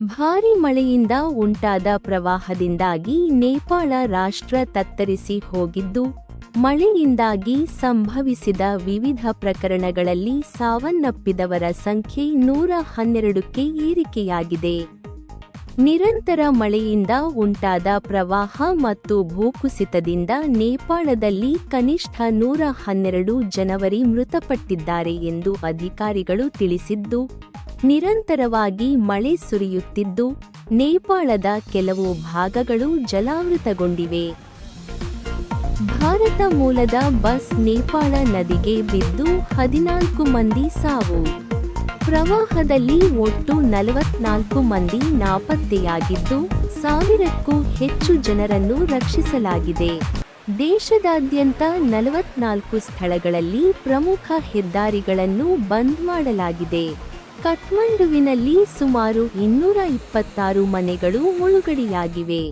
ಭಾರೀ ಮಳೆಯಿಂದ ಉಂಟಾದ ಪ್ರವಾಹದಿಂದಾಗಿ ನೇಪಾಳ ರಾಷ್ಟ್ರ ತತ್ತರಿಸಿ ಹೋಗಿದ್ದು, ಮಳೆಯಿಂದಾಗಿ ಸಂಭವಿಸಿದ ವಿವಿಧ ಪ್ರಕರಣಗಳಲ್ಲಿ ಸಾವನ್ನಪ್ಪಿದವರ ಸಂಖ್ಯೆ 112ಕ್ಕೆ ಏರಿಕೆಯಾಗಿದೆ. ನಿರಂತರ ಮಳೆಯಿಂದ ಉಂಟಾದ ಪ್ರವಾಹ ಮತ್ತು ಭೂಕುಸಿತದಿಂದ ನೇಪಾಳದಲ್ಲಿ ಕನಿಷ್ಠ 112 ಜನರು ಮೃತಪಟ್ಟಿದ್ದಾರೆ ಎಂದು ಅಧಿಕಾರಿಗಳು ತಿಳಿಸಿದ್ದು, ನಿರಂತರವಾಗಿ ಮಳೆ ಸುರಿಯುತ್ತಿದ್ದು, ನೇಪಾಳದ ಕೆಲವು ಭಾಗಗಳು ಜಲಾವೃತಗೊಂಡಿವೆ. ಭಾರತ ಮೂಲದ ಬಸ್ ನೇಪಾಳ ನದಿಗೆ ಬಿದ್ದು 14 ಮಂದಿ ಸಾವು. ಪ್ರವಾಹದಲ್ಲಿ ಒಟ್ಟು 44 ಮಂದಿ ನಾಪತ್ತೆಯಾಗಿದ್ದು, 1000ಕ್ಕೂ ಹೆಚ್ಚು ಜನರನ್ನು ರಕ್ಷಿಸಲಾಗಿದೆ. ದೇಶದಾದ್ಯಂತ 44 ಸ್ಥಳಗಳಲ್ಲಿ ಪ್ರಮುಖ ಹೆದ್ದಾರಿಗಳನ್ನು ಬಂದ್ ಮಾಡಲಾಗಿದೆ. ಕಠ್ಮಂಡುವಿನಲ್ಲಿ ಸುಮಾರು 226 ಮನೆಗಳು ಮುಳುಗಡೆಯಾಗಿವೆ.